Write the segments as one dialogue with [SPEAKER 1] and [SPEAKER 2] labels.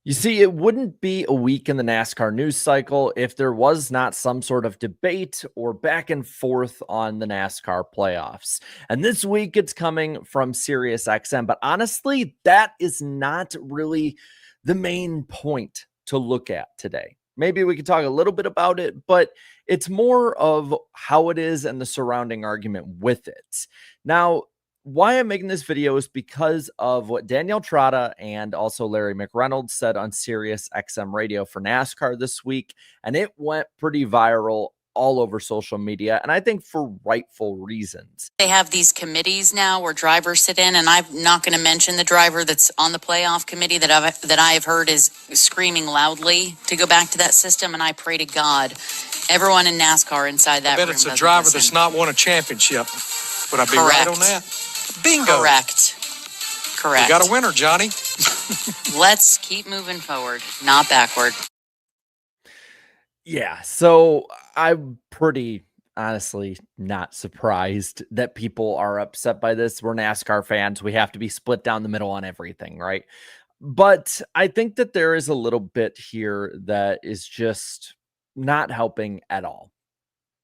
[SPEAKER 1] You see, it wouldn't be a week in the NASCAR news cycle if there was not some sort of debate or back and forth on the NASCAR playoffs. And this week it's coming from Sirius XM. But honestly, that is not really the main point to look at today. Maybe we could talk a little bit about it, but it's more of how it is and the surrounding argument with it. Now, why I'm making this video is because of what Danielle Trotta and also Larry McReynolds said on Sirius XM Radio for NASCAR this week, and it went pretty viral all over social media, and I think for rightful reasons.
[SPEAKER 2] They have these committees now where drivers sit in, and I'm not going to mention the driver that's on the playoff committee that I have heard is screaming loudly to go back to that system, and I pray to God everyone in NASCAR inside that room.
[SPEAKER 3] I bet it's a driver that's not won a championship. Would I be right on that? Bingo.
[SPEAKER 2] Correct.
[SPEAKER 3] You got a winner, Johnny.
[SPEAKER 2] Let's keep moving forward, not backward.
[SPEAKER 1] Yeah, so I'm pretty honestly not surprised that people are upset by this. We're NASCAR fans. We have to be split down the middle on everything, right? But I think that there is a little bit here that is just not helping at all.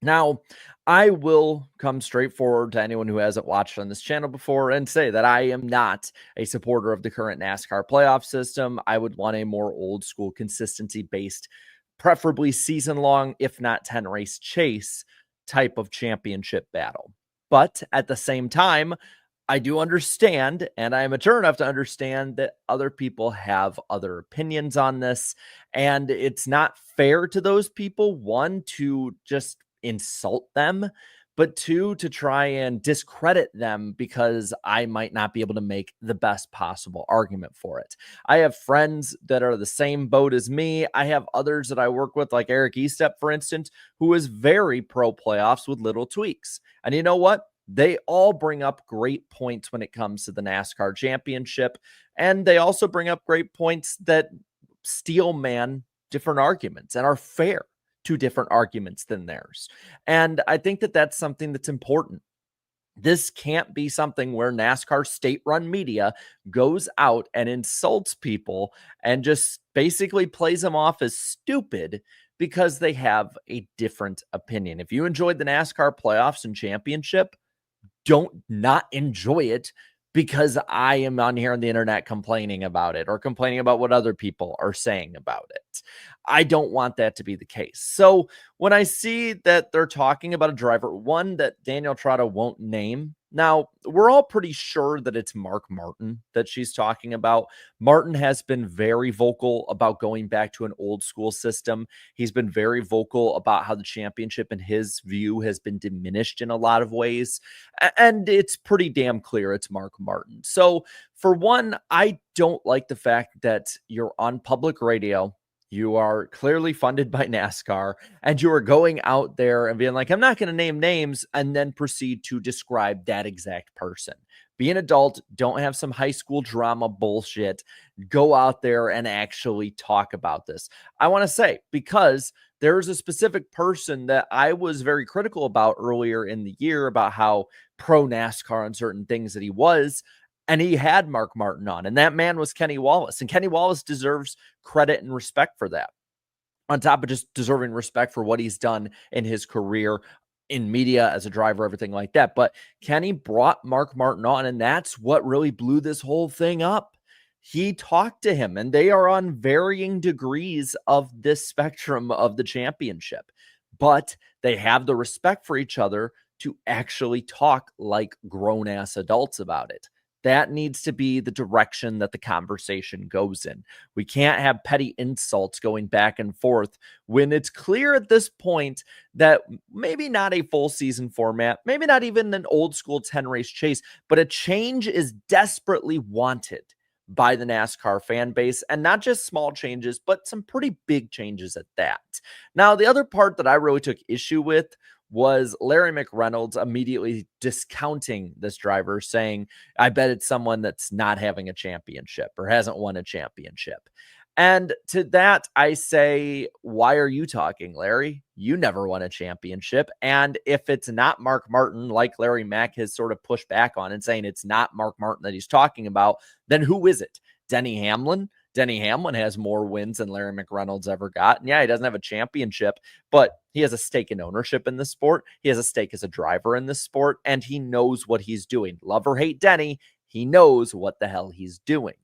[SPEAKER 1] Now, I will come straight forward to anyone who hasn't watched on this channel before and say that I am not a supporter of the current NASCAR playoff system. I would want a more old school consistency-based, preferably season-long, if not 10-race chase type of championship battle. But at the same time, I do understand, and I am mature enough to understand that other people have other opinions on this, and it's not fair to those people, one, to just insult them, but two, to try and discredit them because I might not be able to make the best possible argument for it. I have friends that are the same boat as me. I have others that I work with, like Eric Estep, for instance, who is very pro playoffs with little tweaks. And you know what? They all bring up great points when it comes to the NASCAR championship. And they also bring up great points that steel man different arguments and are fair to different arguments than theirs. And I think that that's something that's important. This can't be something where NASCAR state-run media goes out and insults people and just basically plays them off as stupid because they have a different opinion. If you enjoyed the NASCAR playoffs and championship, don't not enjoy it because I am on here on the internet complaining about it or complaining about what other people are saying about it. I don't want that to be the case. So when I see that they're talking about a driver, one that Danielle Trotta won't name. Now, we're all pretty sure that it's Mark Martin that she's talking about. Martin has been very vocal about going back to an old school system. He's been very vocal about how the championship, in his view, has been diminished in a lot of ways. And it's pretty damn clear it's Mark Martin. So for one, I don't like the fact that you're on public radio. You are clearly funded by NASCAR, and you are going out there and being like, I'm not going to name names, and then proceed to describe that exact person. Be an adult. Don't have some high school drama bullshit. Go out there and actually talk about this. I want to say, because there's a specific person that I was very critical about earlier in the year about how pro NASCAR on certain things that he was. And he had Mark Martin on, and that man was Kenny Wallace. And Kenny Wallace deserves credit and respect for that, on top of just deserving respect for what he's done in his career in media as a driver, everything like that. But Kenny brought Mark Martin on, and that's what really blew this whole thing up. He talked to him, and they are on varying degrees of this spectrum of the championship. But they have the respect for each other to actually talk like grown-ass adults about it. That needs to be the direction that the conversation goes in. We can't have petty insults going back and forth when it's clear at this point that maybe not a full season format, maybe not even an old school 10-race chase, but a change is desperately wanted by the NASCAR fan base, and not just small changes, but some pretty big changes at that. Now, the other part that I really took issue with was Larry McReynolds immediately discounting this driver, saying, I bet it's someone that's not having a championship or hasn't won a championship. And to that, I say, why are you talking, Larry? You never won a championship. And if it's not Mark Martin, like Larry Mack has sort of pushed back on and saying it's not Mark Martin that he's talking about, then who is it? Denny Hamlin? Denny Hamlin has more wins than Larry McReynolds ever got. And yeah, he doesn't have a championship, but he has a stake in ownership in this sport. He has a stake as a driver in this sport, and he knows what he's doing. Love or hate Denny, he knows what the hell he's doing.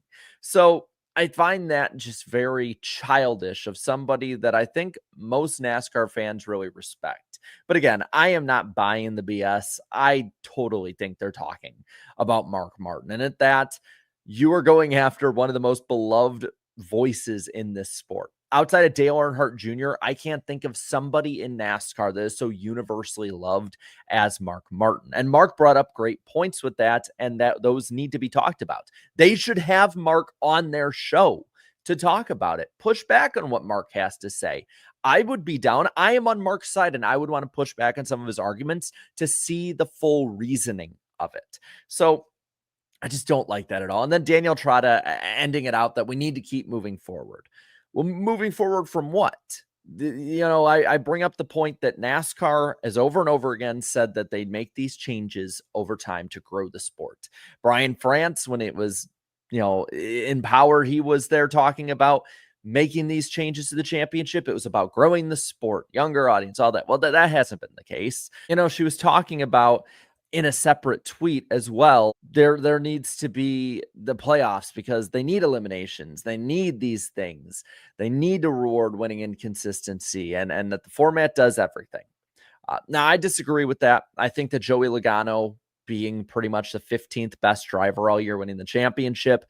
[SPEAKER 1] So I find that just very childish of somebody that I think most NASCAR fans really respect. But again, I am not buying the BS. I totally think they're talking about Mark Martin. And at that, you are going after one of the most beloved voices in this sport. Outside of Dale Earnhardt Jr., I can't think of somebody in NASCAR that is so universally loved as Mark Martin. And Mark brought up great points with that, and that those need to be talked about. They should have Mark on their show to talk about it. Push back on what Mark has to say. I would be down. I am on Mark's side, and I would want to push back on some of his arguments to see the full reasoning of it. So I just don't like that at all. And then Danielle Trotta ending it out that we need to keep moving forward. Well, moving forward from what? I bring up the point that NASCAR has over and over again said that they'd make these changes over time to grow the sport. Brian France, when it was, in power, he was there talking about making these changes to the championship. It was about growing the sport, younger audience, all that. Well, that hasn't been the case. She was talking about in a separate tweet as well, there needs to be the playoffs because they need eliminations. They need these things. They need to reward winning and consistency, and that the format does everything. Now, I disagree with that. I think that Joey Logano being pretty much the 15th best driver all year, winning the championship,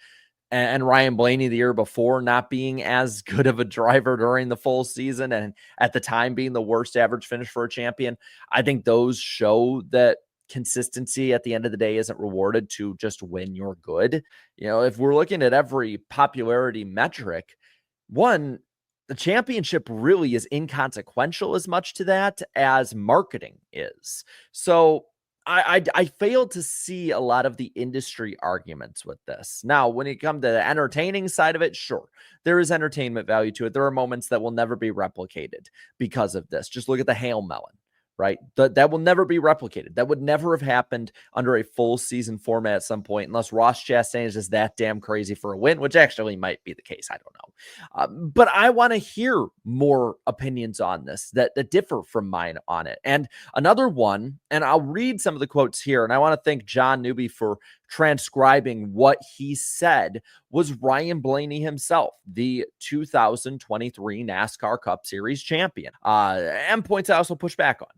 [SPEAKER 1] and Ryan Blaney the year before not being as good of a driver during the full season, and at the time being the worst average finish for a champion, I think those show that consistency at the end of the day isn't rewarded to just when you're good. If we're looking at every popularity metric, the championship really is inconsequential as much to that as marketing is. So I fail to see a lot of the industry arguments with this. Now, when it comes to the entertaining side of it, sure, there is entertainment value to it. There are moments that will never be replicated because of this. Just look at the Hail Melon. Right? That will never be replicated. That would never have happened under a full season format at some point, unless Ross Chastain is just that damn crazy for a win, which actually might be the case. I don't know. But I want to hear more opinions on this that differ from mine on it. And another one, and I'll read some of the quotes here, and I want to thank John Newby for transcribing what he said, was Ryan Blaney himself, the 2023 NASCAR Cup Series champion. And points I also push back on.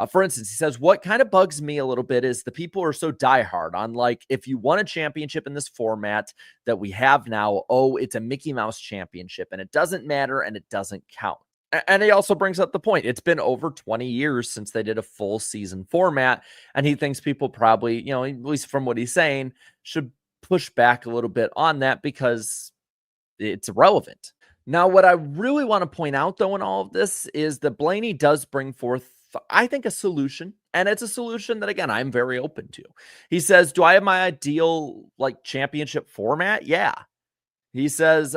[SPEAKER 1] For instance, he says, what kind of bugs me a little bit is the people are so diehard on, like, if you won a championship in this format that we have now, it's a Mickey Mouse championship and it doesn't matter and it doesn't count. And he also brings up the point. It's been over 20 years since they did a full season format. And he thinks people probably, at least from what he's saying, should push back a little bit on that because it's irrelevant. Now, what I really want to point out, though, in all of this is that Blaney does bring forth, I think, a solution. And it's a solution that, again, I'm very open to. He says, do I have my ideal, championship format? Yeah. He says,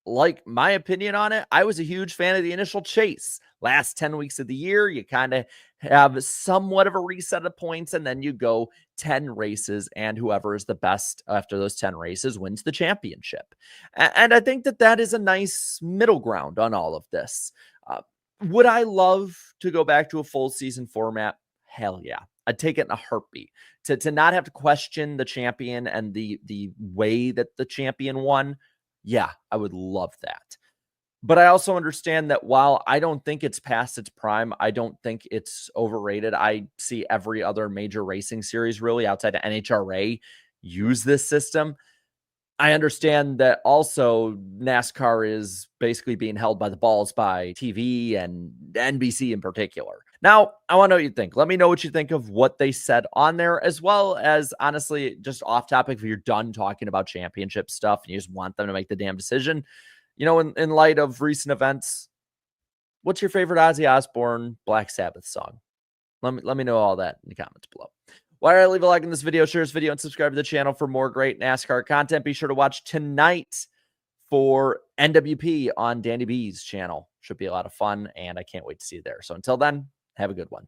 [SPEAKER 1] my opinion on it, I was a huge fan of the initial chase. Last 10 weeks of the year, you kind of have somewhat of a reset of points, and then you go 10 races, and whoever is the best after those 10 races wins the championship. And I think that is a nice middle ground on all of this. Would I love to go back to a full season format? Hell yeah. I'd take it in a heartbeat. To not have to question the champion and the way that the champion won. Yeah, I would love that. But I also understand that while I don't think it's past its prime, I don't think it's overrated. I see every other major racing series really outside of NHRA use this system. I understand that also NASCAR is basically being held by the balls by TV and NBC in particular. Now, I want to know what you think. Let me know what you think of what they said on there, as well as, honestly, just off topic, if you're done talking about championship stuff and you just want them to make the damn decision. In light of recent events, what's your favorite Ozzy Osbourne Black Sabbath song? Let me know all that in the comments below. Why don't I leave a like in this video, share this video, and subscribe to the channel for more great NASCAR content. Be sure to watch tonight for NWP on Danny B's channel. Should be a lot of fun, and I can't wait to see you there. So until then, have a good one.